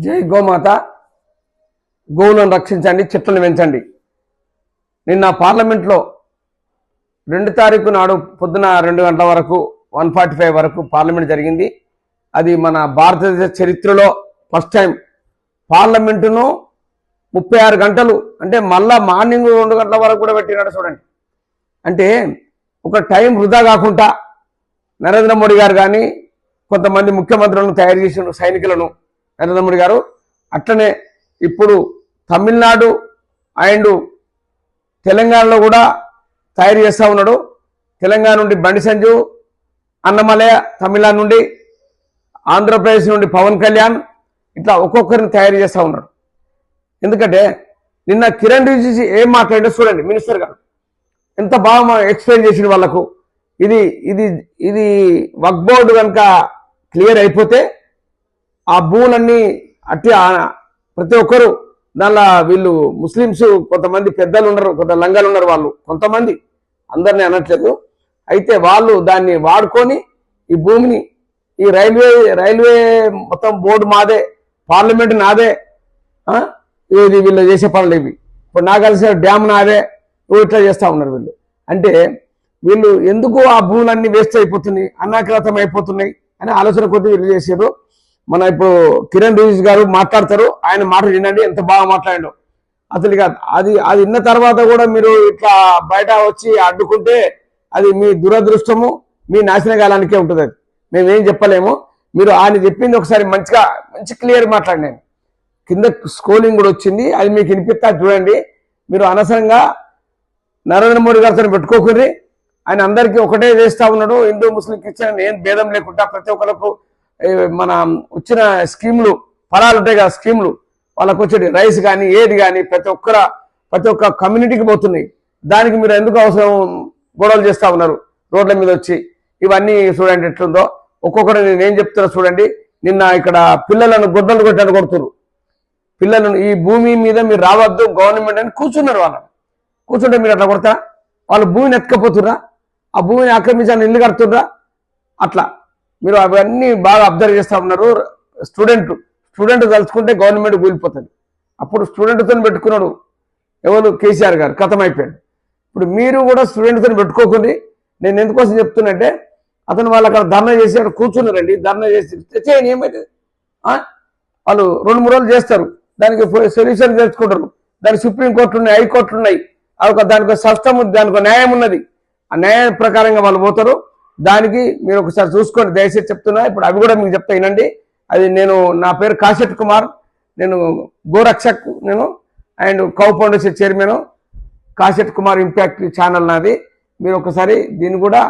జై గోమాత. గోవులను రక్షించండి, చెట్లను పెంచండి. నిన్న పార్లమెంట్లో 2 తారీఖు నాడు పొద్దున 2 గంటల వరకు 1:45 వరకు పార్లమెంట్ జరిగింది. అది మన భారతదేశ చరిత్రలో ఫస్ట్ టైం పార్లమెంటును 36 గంటలు అంటే మళ్ళా మార్నింగ్ 2 గంటల వరకు కూడా పెట్టినాడు. చూడండి, అంటే ఒక టైం వృధా కాకుండా నరేంద్ర మోడీ గారు కానీ కొంతమంది ముఖ్యమంత్రులను తయారు చేసిన సైనికులను నరేంద్ర మోడీ గారు అట్లనే ఇప్పుడు తమిళనాడు అండ్ తెలంగాణలో కూడా తయారు చేస్తూ ఉన్నాడు. తెలంగాణ నుండి బండి సంజు, అన్నమలయ తమిళనాడు నుండి, ఆంధ్రప్రదేశ్ నుండి పవన్ కళ్యాణ్, ఇట్లా ఒక్కొక్కరిని తయారు చేస్తూ ఉన్నాడు. ఎందుకంటే నిన్న కిరణ్ రిజిజు ఏం మాట్లాడాడో చూడండి. మినిస్టర్ గారు ఎంత బాగా ఎక్స్ప్లెయిన్ చేసిన వాళ్ళకు. ఇది ఇది ఇది వక్ఫ్ బోర్డు కనుక క్లియర్ అయిపోతే ఆ భూములన్నీ అట్టి ప్రతి ఒక్కరు దానిలో వీళ్ళు ముస్లిమ్స్ కొంతమంది పెద్దలు ఉన్నారు, కొంత లంగాలు ఉన్నారు, వాళ్ళు కొంతమంది, అందరినీ అనట్లేదు. అయితే వాళ్ళు దాన్ని వాడుకొని ఈ భూమిని ఈ రైల్వే మొత్తం బోర్డు మాదే, పార్లమెంట్ నాదే, ఇది వీళ్ళు చేసే పనులు ఇవి. ఇప్పుడు నాకు కలిసిన డ్యామ్ నాదే, ఇట్లా చేస్తూ ఉన్నారు వీళ్ళు. అంటే వీళ్ళు ఎందుకు ఆ భూములన్నీ వేస్ట్ అయిపోతున్నాయి, అనాక్రాతం అయిపోతున్నాయి అని ఆలోచన కొద్ది వీళ్ళు చేశారు. మన ఇప్పుడు కిరణ్ రిజిజు గారు మాట్లాడతారు, ఆయన మాట వినండి, ఎంత బాగా మాట్లాడాడు అసలు. ఇక అది విన్న తర్వాత కూడా మీరు ఇట్లా బయట వచ్చి అడ్డుకుంటే అది మీ దురదృష్టము, మీ నాశన కాలానికే ఉంటుంది. అది మేమేం చెప్పలేము. మీరు ఆయన చెప్పింది ఒకసారి మంచి క్లియర్ మాట్లాడినాను. కింద స్కోలింగ్ కూడా వచ్చింది, అది మీకు వినిపిస్తా చూడండి. మీరు అనవసరంగా నరేంద్ర మోడీ గారితో పెట్టుకోకుని, ఆయన అందరికీ ఒకటే చేస్తూ ఉన్నాడు. హిందూ ముస్లిం క్రిస్టియన్ ఏం భేదం లేకుండా ప్రతి ఒక్కరికి మన వచ్చిన స్కీములు, ఫలాలు ఉంటాయి కదా స్కీములు, వాళ్ళకు వచ్చేది రైస్ కానీ ఏది కానీ ప్రతి ఒక్క కమ్యూనిటీకి పోతున్నాయి. దానికి మీరు ఎందుకు అవసరం గొడవలు చేస్తూ ఉన్నారు రోడ్ల మీద వచ్చి? ఇవన్నీ చూడండి ఎట్లుందో. ఒక్కొక్కటి నేనేం చెప్తున్నా చూడండి. నిన్న ఇక్కడ పిల్లలను గొడ్డలు కొట్టాను కొడుతున్నారు. పిల్లలను ఈ భూమి మీద మీరు రావద్దు గవర్నమెంట్ అని కూర్చున్నారు. వాళ్ళని కూర్చుంటే మీరు అట్లా కొడతా? వాళ్ళు భూమిని ఎత్తుకపోతుర్రా? ఆ భూమిని ఆక్రమించాలని ఇల్లు కడుతుర్రా? అట్లా మీరు అవన్నీ బాగా అబ్జర్వ్ చేస్తూ ఉన్నారు. స్టూడెంట్ తలుచుకుంటే గవర్నమెంట్ కూలిపోతుంది. అప్పుడు స్టూడెంట్తో పెట్టుకున్నాడు ఎవరు? కేసీఆర్ గారు ఖతం అయిపోయాడు. ఇప్పుడు మీరు కూడా స్టూడెంట్తో పెట్టుకోకుండా. నేను ఎందుకోసం చెప్తున్నంటే అతను వాళ్ళు అక్కడ ధర్నా చేసి అక్కడ కూర్చున్నారండి. ధర్నా చేసి తెచ్చేయని ఏమైతుంది? వాళ్ళు 2-3 రోజులు చేస్తారు, దానికి సొల్యూషన్ తెచ్చుకుంటారు. దానికి సుప్రీంకోర్టులు ఉన్నాయి, హైకోర్టులు ఉన్నాయి. దానికి స్పష్టం, దానికి న్యాయం ఉన్నది. ఆ న్యాయం ప్రకారంగా వాళ్ళు పోతారు. దానికి మీరు ఒకసారి చూసుకోండి, దయచేసి చెప్తున్నా. ఇప్పుడు అవి కూడా మీకు చెప్తా వినండి. అది నా పేరు కాశెట్ కుమార్, నేను గోరక్షక్, and cow foundation chairman. Kashet Kumar impact channel నాది. మీరు ఒకసారి దీన్ని కూడా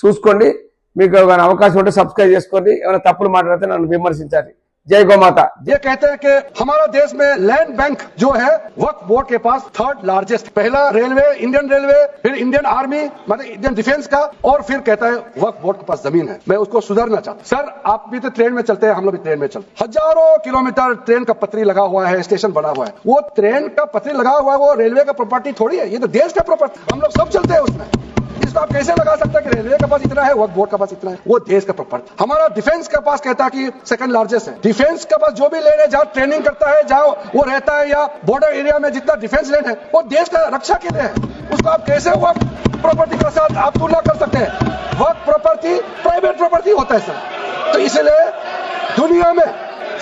చూసుకోండి. మీకు అవకాశం ఉంటే సబ్స్క్రైబ్ చేసుకోండి. ఏమైనా తప్పులు మాట్లాడితే నన్ను విమర్శించాలి. जय गौ माता। ये कहते हैं कि हमारा देश में लैंड बैंक जो है वक्फ बोर्ड के पास 3rd लार्जेस्ट, पहला रेलवे, इंडियन रेलवे, फिर इंडियन आर्मी मतलब इंडियन डिफेंस का, और फिर कहता है वक्फ बोर्ड के पास जमीन है। मैं उसको सुधारना चाहता हूं। सर आप भी तो ट्रेन में चलते हैं, हम लोग भी ट्रेन में चलते, हजारों किलोमीटर ट्रेन का पटरी लगा हुआ है, स्टेशन बना हुआ है। वो ट्रेन का पटरी लगा हुआ है, वो रेलवे का प्रॉपर्टी थोड़ी है, ये तो देश का प्रॉपर्टी, हम लोग सब चलते हैं उसमें। इसको आप कैसे लगा सकते हैं कि रेलवे के पास इतना है, वक्फ बोर्ड के पास इतना है? वो देश का प्रॉपर्टी। हमारा डिफेंस के पास कहता है कि 2nd लार्जेस्ट है। डिफेंस के पास जो भी लैंड है, जहां ट्रेनिंग करता है, जहां वो रहता है, या बॉर्डर एरिया में जितना डिफेंस लैंड है वो देश का रक्षा के लिए है। उसको आप कैसे वक्फ प्रॉपर्टी के साथ आप तुलना कर सकते हैं? वक्फ प्रॉपर्टी प्राइवेट प्रॉपर्टी होता है सर। तो इसलिए दुनिया में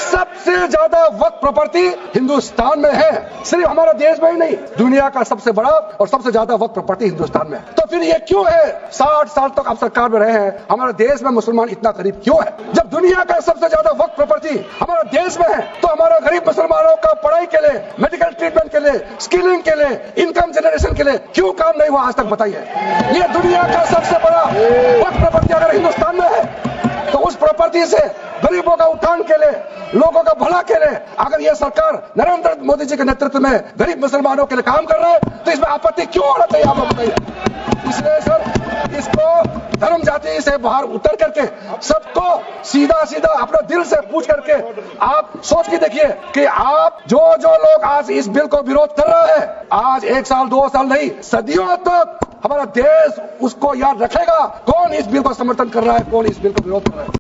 सबसे ज्यादा वक्फ प्रॉपर्टी हिंदुस्तान में है। सिर्फ हमारा देश में ही नहीं, दुनिया का सबसे बड़ा और सबसे ज्यादा वक्फ प्रॉपर्टी हिंदुस्तान में है। तो फिर ये क्यों है? 60 साल तक आप सरकार में रहे हैं, हमारे देश में मुसलमान इतना गरीब क्यों है? जब दुनिया का सबसे ज्यादा वक्फ प्रॉपर्टी हमारा देश में है, तो हमारा गरीब मुसलमानों का पढ़ाई के लिए, मेडिकल ट्रीटमेंट के लिए, स्किलिंग के लिए, इनकम जनरेशन के लिए क्यों काम नहीं हुआ आज तक? बताइए। ये दुनिया का सबसे बड़ा वक्फ प्रॉपर्टी अगर हिंदुस्तान में है, तो उस प्रॉपर्टी से गरीबों का उत्थान के लिए, लोगों का भला के लिए अगर ये सरकार नरेंद्र मोदी जी के नेतृत्व में गरीब मुसलमानों के लिए काम कर रहा है, तो इसमें आपत्ति क्यों होना चाहिए? आप लोग बताइए। इसलिए सर इसको धर्म जाति से बाहर उतर करके सबको सीधा अपना दिल से पूछ करके आप सोच के देखिए कि आप जो लोग आज इस बिल को विरोध कर रहे हैं, आज 1 साल 2 साल नहीं, सदियों तक हमारा देश उसको याद रखेगा कौन इस बिल को समर्थन कर रहा है, कौन इस बिल को विरोध कर रहा है।